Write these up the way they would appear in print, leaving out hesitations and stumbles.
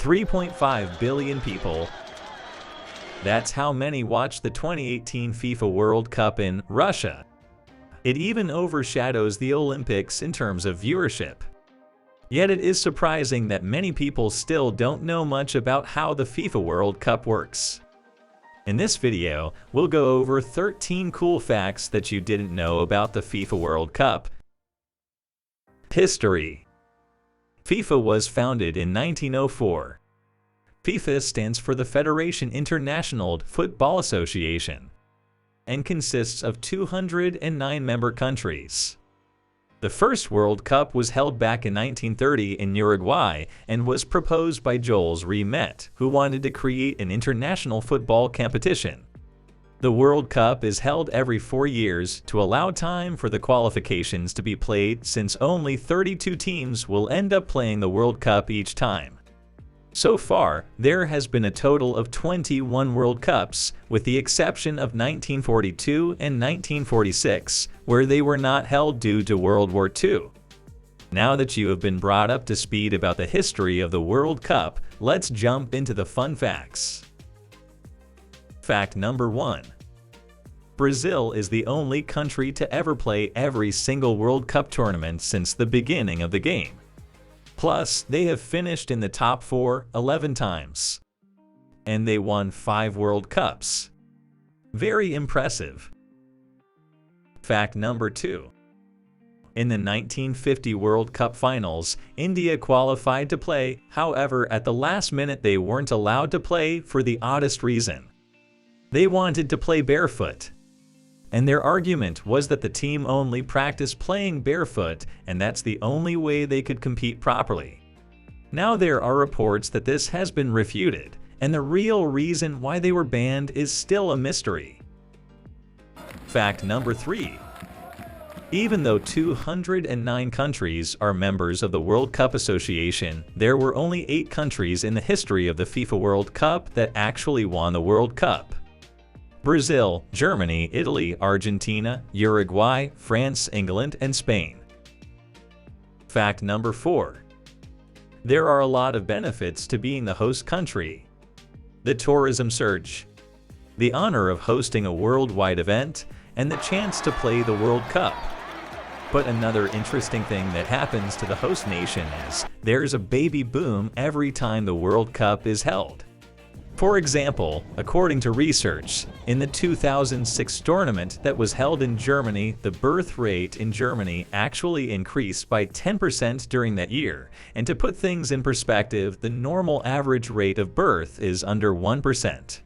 3.5 billion people. That's how many watched the 2018 FIFA World Cup in Russia. It even overshadows the Olympics in terms of viewership. Yet it is surprising that many people still don't know much about how the FIFA World Cup works. In this video, we'll go over 13 cool facts that you didn't know about the FIFA World Cup. History. FIFA was founded in 1904. FIFA stands for the Federation International Football Association and consists of 209 member countries. The first World Cup was held back in 1930 in Uruguay and was proposed by Jules Rimet, who wanted to create an international football competition. The World Cup is held every 4 years to allow time for the qualifications to be played, since only 32 teams will end up playing the World Cup each time. So far, there has been a total of 21 World Cups, with the exception of 1942 and 1946, where they were not held due to World War II. Now that you have been brought up to speed about the history of the World Cup, let's jump into the fun facts. Fact number 1. Brazil is the only country to ever play every single World Cup tournament since the beginning of the game. Plus, they have finished in the top 4 11 times. And they won 5 World Cups. Very impressive. Fact number 2. In the 1950 World Cup finals, India qualified to play, however, at the last minute they weren't allowed to play for the oddest reason. They wanted to play barefoot. And their argument was that the team only practiced playing barefoot, and that's the only way they could compete properly. Now there are reports that this has been refuted, and the real reason why they were banned is still a mystery. Fact number 3. Even though 209 countries are members of the World Cup Association, there were only 8 countries in the history of the FIFA World Cup that actually won the World Cup. Brazil, Germany, Italy, Argentina, Uruguay, France, England, and Spain. Fact number 4. There are a lot of benefits to being the host country. The tourism surge, the honor of hosting a worldwide event, and the chance to play the World Cup. But another interesting thing that happens to the host nation is there's a baby boom every time the World Cup is held. For example, according to research, in the 2006 tournament that was held in Germany, the birth rate in Germany actually increased by 10% during that year. And to put things in perspective, the normal average rate of birth is under 1%.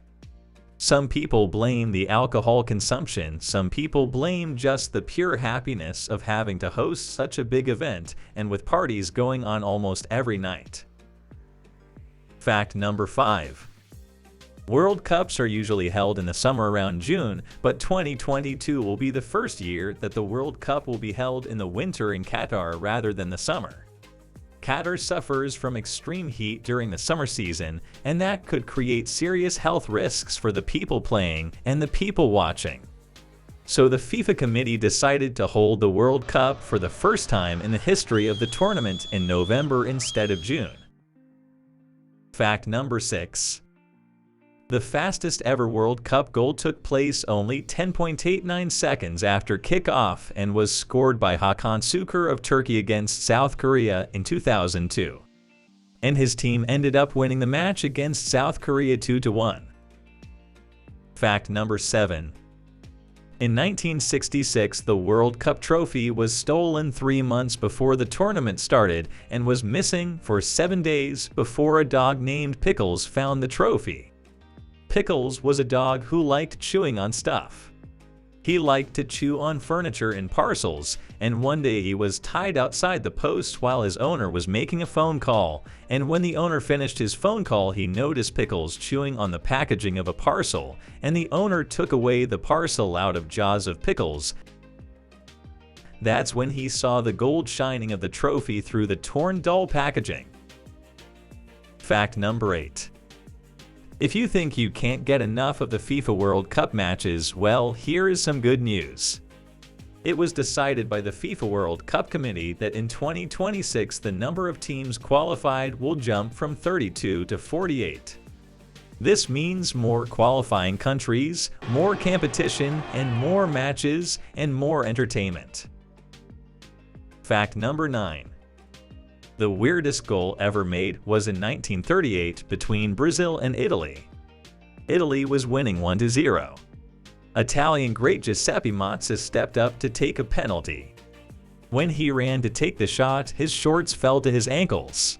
Some people blame the alcohol consumption, some people blame just the pure happiness of having to host such a big event, and with parties going on almost every night. Fact number 5. World Cups are usually held in the summer around June, but 2022 will be the first year that the World Cup will be held in the winter in Qatar rather than the summer. Qatar suffers from extreme heat during the summer season, and that could create serious health risks for the people playing and the people watching. So the FIFA committee decided to hold the World Cup for the first time in the history of the tournament in November instead of June. Fact number 6. The fastest ever World Cup goal took place only 10.89 seconds after kickoff and was scored by Hakan Şükür of Turkey against South Korea in 2002. And his team ended up winning the match against South Korea 2-1. Fact number 7. In 1966, the World Cup trophy was stolen 3 months before the tournament started and was missing for 7 days before a dog named Pickles found the trophy. Pickles was a dog who liked chewing on stuff. He liked to chew on furniture in parcels, and one day he was tied outside the post while his owner was making a phone call, and when the owner finished his phone call, he noticed Pickles chewing on the packaging of a parcel, and the owner took away the parcel out of jaws of Pickles. That's when he saw the gold shining of the trophy through the torn dull packaging. Fact number 8. If you think you can't get enough of the FIFA World Cup matches, well, here is some good news. It was decided by the FIFA World Cup Committee that in 2026 the number of teams qualified will jump from 32 to 48. This means more qualifying countries, more competition, and more matches, and more entertainment. Fact number 9. The weirdest goal ever made was in 1938 between Brazil and Italy. Italy was winning 1-0. Italian great Giuseppe Meazza stepped up to take a penalty. When he ran to take the shot, his shorts fell to his ankles.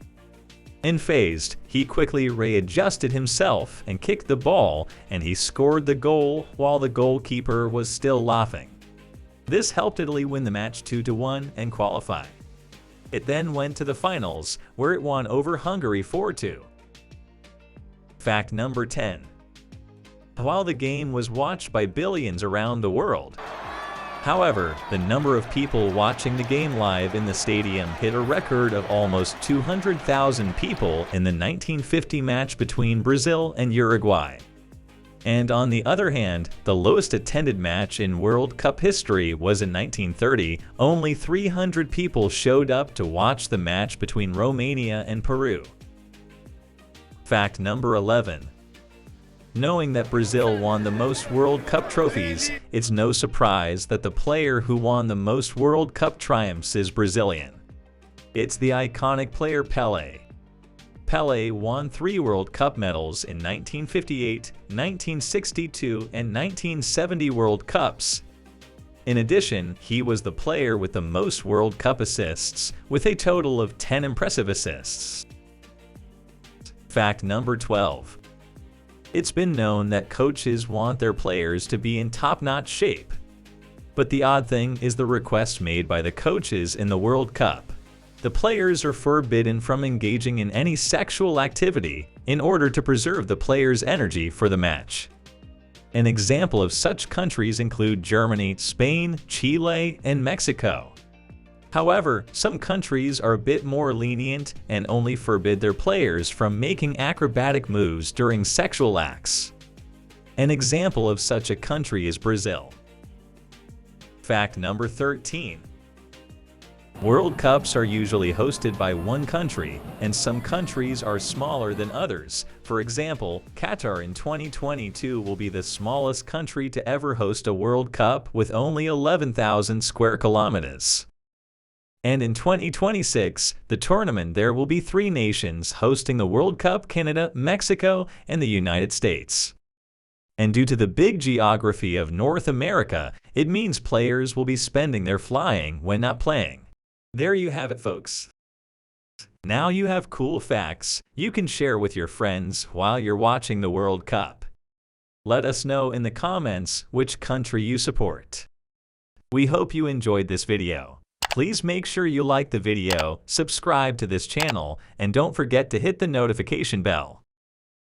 Unfazed, he quickly readjusted himself and kicked the ball, and he scored the goal while the goalkeeper was still laughing. This helped Italy win the match 2-1 and qualify. It then went to the finals, where it won over Hungary 4-2. Fact number 10. While the game was watched by billions around the world, however, the number of people watching the game live in the stadium hit a record of almost 200,000 people in the 1950 match between Brazil and Uruguay. And on the other hand, the lowest attended match in World Cup history was in 1930. Only 300 people showed up to watch the match between Romania and Peru. Fact number 11. Knowing that Brazil won the most World Cup trophies, it's no surprise that the player who won the most World Cup triumphs is Brazilian. It's the iconic player Pelé. Pelé won 3 World Cup medals in 1958, 1962, and 1970 World Cups. In addition, he was the player with the most World Cup assists, with a total of 10 impressive assists. Fact number 12. It's been known that coaches want their players to be in top-notch shape. But the odd thing is the request made by the coaches in the World Cup. The players are forbidden from engaging in any sexual activity in order to preserve the players' energy for the match. An example of such countries include Germany, Spain, Chile, and Mexico. However, some countries are a bit more lenient and only forbid their players from making acrobatic moves during sexual acts. An example of such a country is Brazil. Fact number 13. World Cups are usually hosted by one country, and some countries are smaller than others. For example, Qatar in 2022 will be the smallest country to ever host a World Cup with only 11,000 square kilometers. And in 2026, the tournament there will be 3 nations hosting the World Cup: Canada, Mexico, and the United States. And due to the big geography of North America, it means players will be spending their flying when not playing. There you have it, folks. Now you have cool facts you can share with your friends while you're watching the World Cup. Let us know in the comments which country you support. We hope you enjoyed this video. Please make sure you like the video, subscribe to this channel, and don't forget to hit the notification bell.